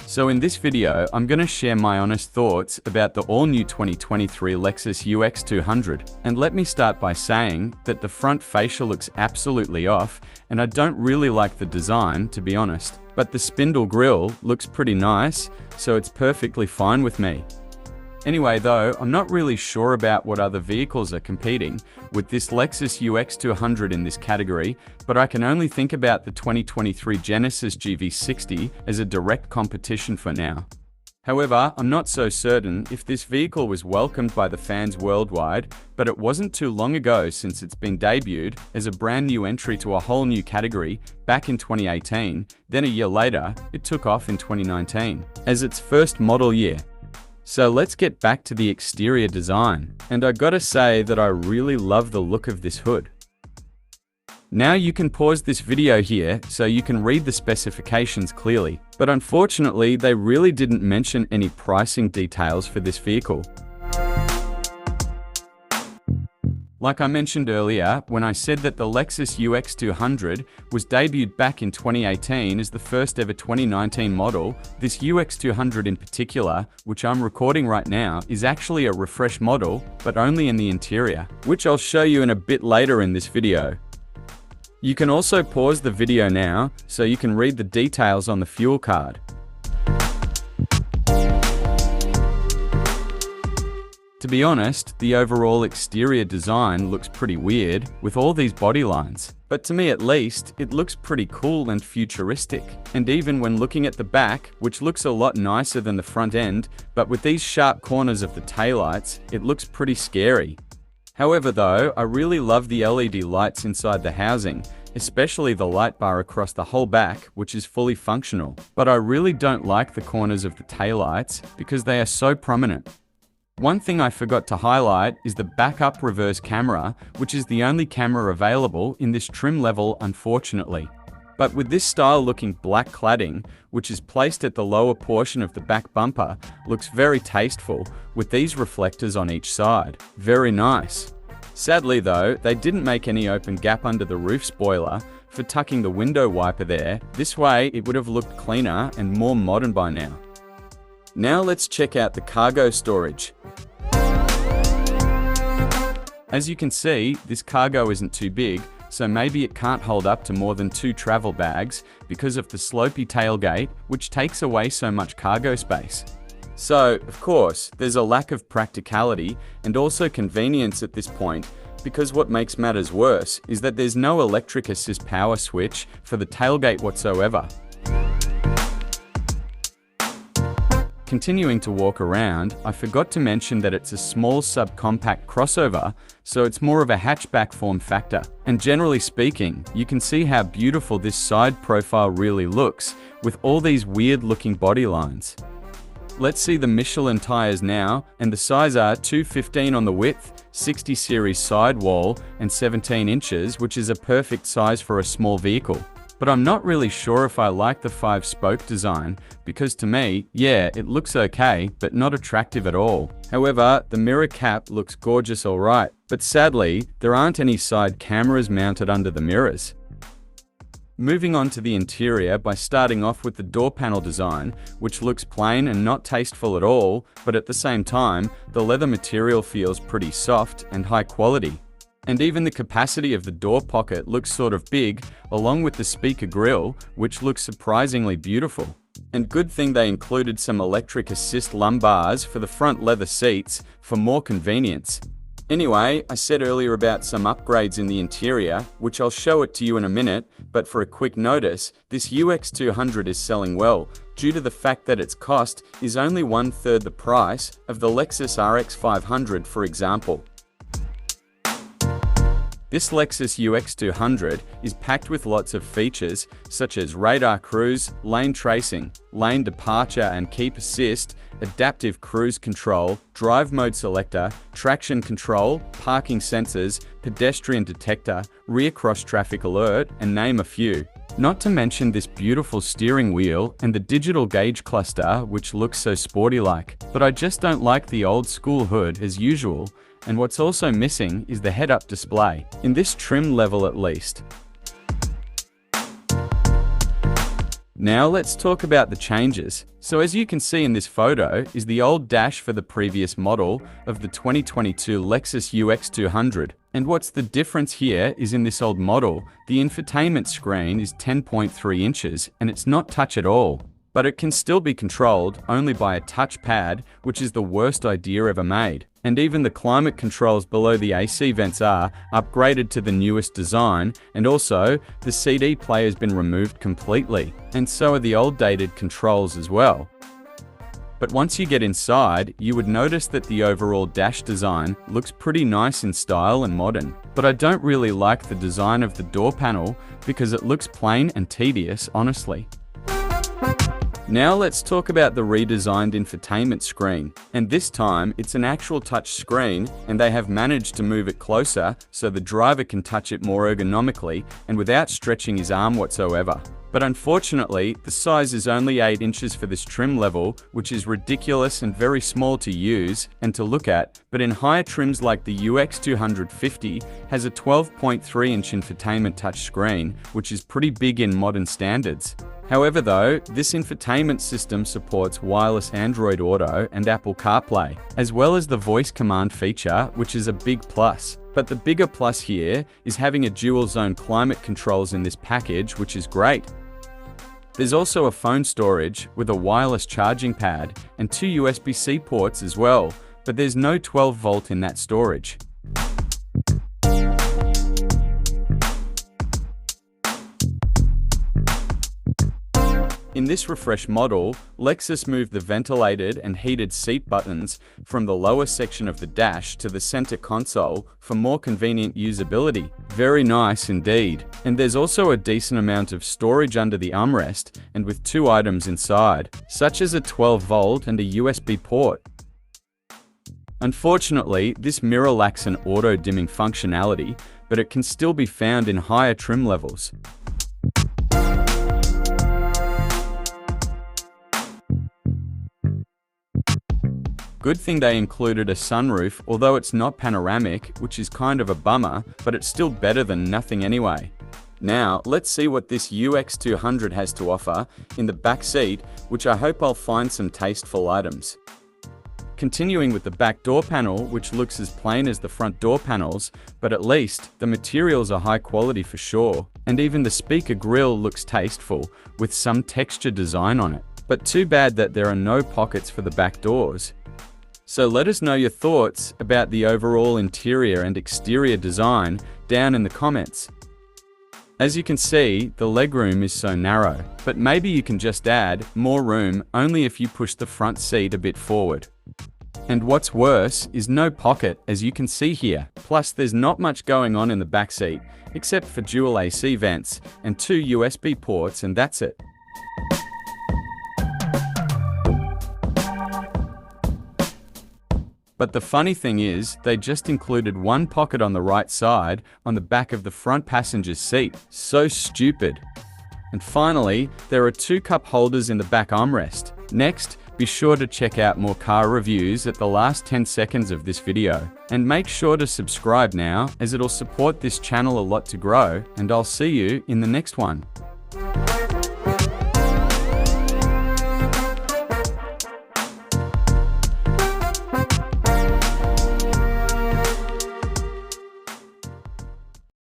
So in this video, I'm going to share my honest thoughts about the all-new 2023 Lexus UX 200. And let me start by saying that the front fascia looks absolutely off, and I don't really like the design, to be honest. But the spindle grille looks pretty nice, so it's perfectly fine with me. Anyway though, I'm not really sure about what other vehicles are competing with this Lexus UX 200 in this category, but I can only think about the 2023 Genesis GV60 as a direct competition for now. However, I'm not so certain if this vehicle was welcomed by the fans worldwide, but it wasn't too long ago since it's been debuted as a brand new entry to a whole new category back in 2018, then a year later, it took off in 2019 as its first model year. So let's get back to the exterior design, and I gotta say that I really love the look of this hood. Now you can pause this video here so you can read the specifications clearly, but unfortunately they really didn't mention any pricing details for this vehicle. Like I mentioned earlier, when I said that the Lexus UX 200 was debuted back in 2018 as the first ever 2019 model, this UX 200 in particular, which I'm recording right now, is actually a refresh model, but only in the interior, which I'll show you in a bit later in this video. You can also pause the video now, so you can read the details on the fuel card. To be honest, the overall exterior design looks pretty weird, with all these body lines. But to me at least, it looks pretty cool and futuristic. And even when looking at the back, which looks a lot nicer than the front end, but with these sharp corners of the taillights, it looks pretty scary. However though, I really love the LED lights inside the housing, especially the light bar across the whole back, which is fully functional. But I really don't like the corners of the taillights because they are so prominent. One thing I forgot to highlight is the backup reverse camera, which is the only camera available in this trim level, unfortunately. But with this style looking black cladding, which is placed at the lower portion of the back bumper, looks very tasteful, with these reflectors on each side. Very nice. Sadly though, they didn't make any open gap under the roof spoiler for tucking the window wiper there. This way it would have looked cleaner and more modern by now. Now let's check out the cargo storage. As you can see, this cargo isn't too big, so maybe it can't hold up to more than 2 travel bags because of the slopey tailgate, which takes away so much cargo space. So, of course, there's a lack of practicality and also convenience at this point, because what makes matters worse is that there's no electric assist power switch for the tailgate whatsoever. Continuing to walk around, I forgot to mention that it's a small subcompact crossover, so it's more of a hatchback form factor. And generally speaking, you can see how beautiful this side profile really looks, with all these weird looking body lines. Let's see the Michelin tires now, and the size are 215 on the width, 60 series sidewall, and 17 inches, which is a perfect size for a small vehicle. But I'm not really sure if I like the 5-spoke design, because to me, yeah, it looks okay, but not attractive at all. However, the mirror cap looks gorgeous alright, but sadly, there aren't any side cameras mounted under the mirrors. Moving on to the interior by starting off with the door panel design, which looks plain and not tasteful at all, but at the same time, the leather material feels pretty soft and high quality. And even the capacity of the door pocket looks sort of big, along with the speaker grille, which looks surprisingly beautiful. And good thing they included some electric assist lumbars for the front leather seats for more convenience. Anyway, I said earlier about some upgrades in the interior, which I'll show it to you in a minute, but for a quick notice, this UX 200 is selling well, due to the fact that its cost is only 1/3 the price of the Lexus RX 500, for example. This Lexus UX 200 is packed with lots of features such as radar cruise, lane tracing, lane departure and keep assist, adaptive cruise control, drive mode selector, traction control, parking sensors, pedestrian detector, rear cross traffic alert, and name a few. Not to mention this beautiful steering wheel and the digital gauge cluster, which looks so sporty-like. But I just don't like the old school hood as usual, and what's also missing is the head-up display, in this trim level at least. Now let's talk about the changes. So as you can see in this photo is the old dash for the previous model of the 2022 Lexus UX 200. And what's the difference here is in this old model, the infotainment screen is 10.3 inches and it's not touch at all. But it can still be controlled only by a touchpad, which is the worst idea ever made. And even the climate controls below the AC vents are upgraded to the newest design, and also the CD player has been removed completely, and so are the old dated controls as well. But once you get inside, you would notice that the overall dash design looks pretty nice in style and modern. But I don't really like the design of the door panel because it looks plain and tedious, honestly. Now let's talk about the redesigned infotainment screen, and this time it's an actual touch screen and they have managed to move it closer so the driver can touch it more ergonomically and without stretching his arm whatsoever. But unfortunately, the size is only 8 inches for this trim level, which is ridiculous and very small to use and to look at, but in higher trims like the UX 250 has a 12.3-inch infotainment touchscreen, which is pretty big in modern standards. However though, this infotainment system supports wireless Android Auto and Apple CarPlay, as well as the voice command feature, which is a big plus. But the bigger plus here is having a dual zone climate controls in this package, which is great. There's also a phone storage with a wireless charging pad and 2 USB-C ports as well, but there's no 12 volt in that storage. In this refreshed model, Lexus moved the ventilated and heated seat buttons from the lower section of the dash to the center console for more convenient usability. Very nice indeed. And there's also a decent amount of storage under the armrest and with 2 items inside, such as a 12 volt and a USB port. Unfortunately, this mirror lacks an auto-dimming functionality, but it can still be found in higher trim levels. Good thing they included a sunroof, although it's not panoramic, which is kind of a bummer, but it's still better than nothing anyway. Now, let's see what this UX 200 has to offer in the back seat, which I hope I'll find some tasteful items. Continuing with the back door panel, which looks as plain as the front door panels, but at least the materials are high quality for sure. And even the speaker grille looks tasteful, with some texture design on it. But too bad that there are no pockets for the back doors. So let us know your thoughts about the overall interior and exterior design down in the comments. As you can see, the legroom is so narrow, but maybe you can just add more room only if you push the front seat a bit forward. And what's worse is no pocket, as you can see here. Plus there's not much going on in the back seat, except for dual AC vents and 2 USB ports, and that's it. But the funny thing is, they just included 1 pocket on the right side on the back of the front passenger's seat. So stupid. And finally, there are 2 cup holders in the back armrest. Next, be sure to check out more car reviews at the last 10 seconds of this video. And make sure to subscribe now, as it'll support this channel a lot to grow, and I'll see you in the next one.